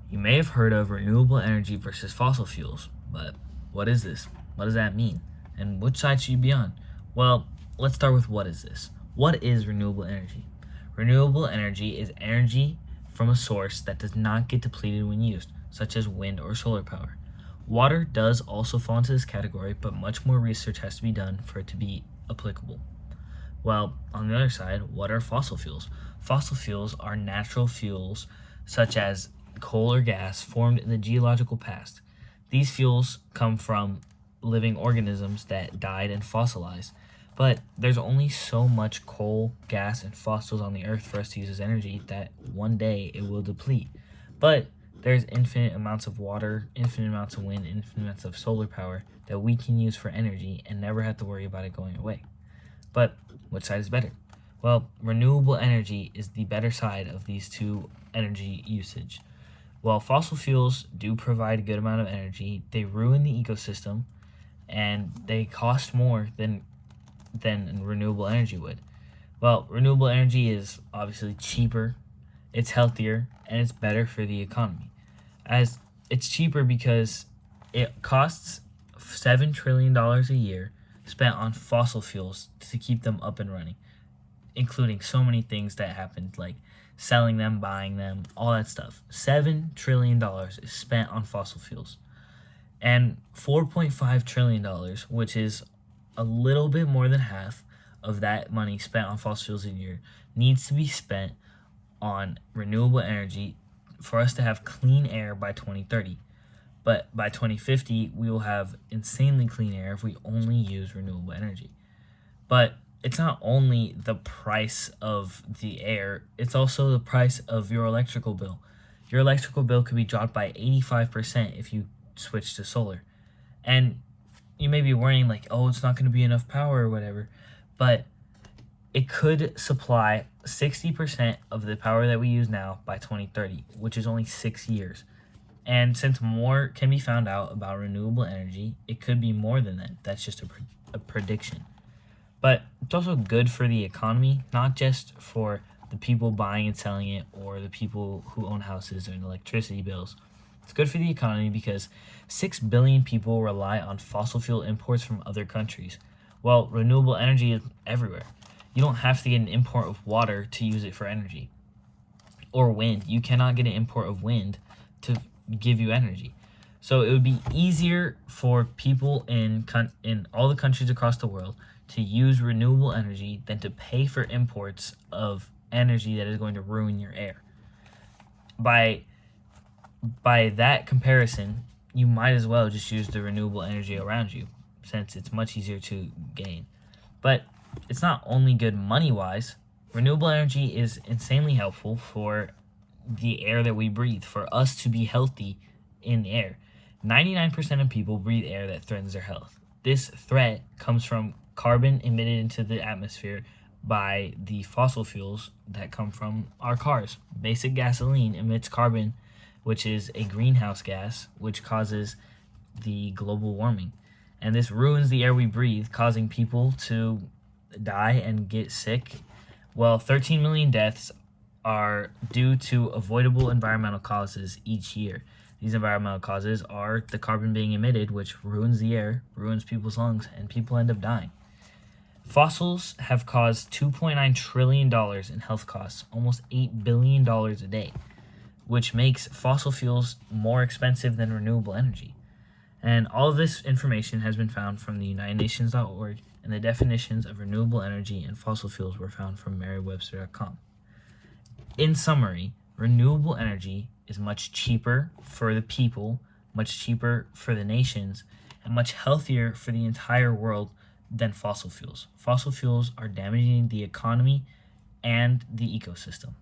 You may have heard of renewable energy versus fossil fuels, but what is this? What does that mean? And which side should you be on? Well, let's start with what is this? What is renewable energy? Renewable energy is energy from a source that does not get depleted when used, such as wind or solar power. Water does also fall into this category, but much more research has to be done for it to be applicable. Well, on the other side, what are fossil fuels? Fossil fuels are natural fuels such as coal or gas formed in the geological past. These fuels come from living organisms that died and fossilized. But there's only so much coal, gas, and fossils on the earth for us to use as energy that one day it will deplete. But there's infinite amounts of water, infinite amounts of wind, infinite amounts of solar power that we can use for energy and never have to worry about it going away. But which side is better? Well, renewable energy is the better side of these two energy usage. While fossil fuels do provide a good amount of energy, they ruin the ecosystem and they cost more than renewable energy would. Well, renewable energy is obviously cheaper, it's healthier, and it's better for the economy. As it's cheaper because it costs $7 trillion a year spent on fossil fuels to keep them up and running, including so many things that happened, like selling them, buying them, all that stuff. $7 trillion is spent on fossil fuels. And $4.5 trillion, which is a little bit more than half of that money spent on fossil fuels a year, needs to be spent on renewable energy for us to have clean air by 2030. But by 2050, we will have insanely clean air if we only use renewable energy. But it's not only the price of the air, it's also the price of your electrical bill. Your electrical bill could be dropped by 85% if you switch to solar. And you may be worrying like, oh, it's not going to be enough power or whatever, but it could supply 60% of the power that we use now by 2030, which is only 6 years. And since more can be found out about renewable energy, it could be more than that. That's just a prediction. But it's also good for the economy, not just for the people buying and selling it or the people who own houses and electricity bills. It's good for the economy because 6 billion people rely on fossil fuel imports from other countries. Well, renewable energy is everywhere. You don't have to get an import of water to use it for energy. Or wind. You cannot get an import of wind to give you energy. So it would be easier for people in all the countries across the world to use renewable energy than to pay for imports of energy that is going to ruin your air. By that comparison, you might as well just use the renewable energy around you, since it's much easier to gain. But it's not only good money-wise. Renewable energy is insanely helpful for the air that we breathe, for us to be healthy in the air. 99% of people breathe air that threatens their health. This threat comes from carbon emitted into the atmosphere by the fossil fuels that come from our cars. Basic gasoline emits carbon, which is a greenhouse gas, which causes the global warming. And this ruins the air we breathe, causing people to die and get sick. Well, 13 million deaths are due to avoidable environmental causes each year. These environmental causes are the carbon being emitted, which ruins the air, ruins people's lungs, and people end up dying. Fossils have caused $2.9 trillion in health costs, almost $8 billion a day, which makes fossil fuels more expensive than renewable energy. And all of this information has been found from the UnitedNations.org, and the definitions of renewable energy and fossil fuels were found from Merriam-Webster.com. In summary, renewable energy is much cheaper for the people, much cheaper for the nations, and much healthier for the entire world than fossil fuels. Fossil fuels are damaging the economy and the ecosystem.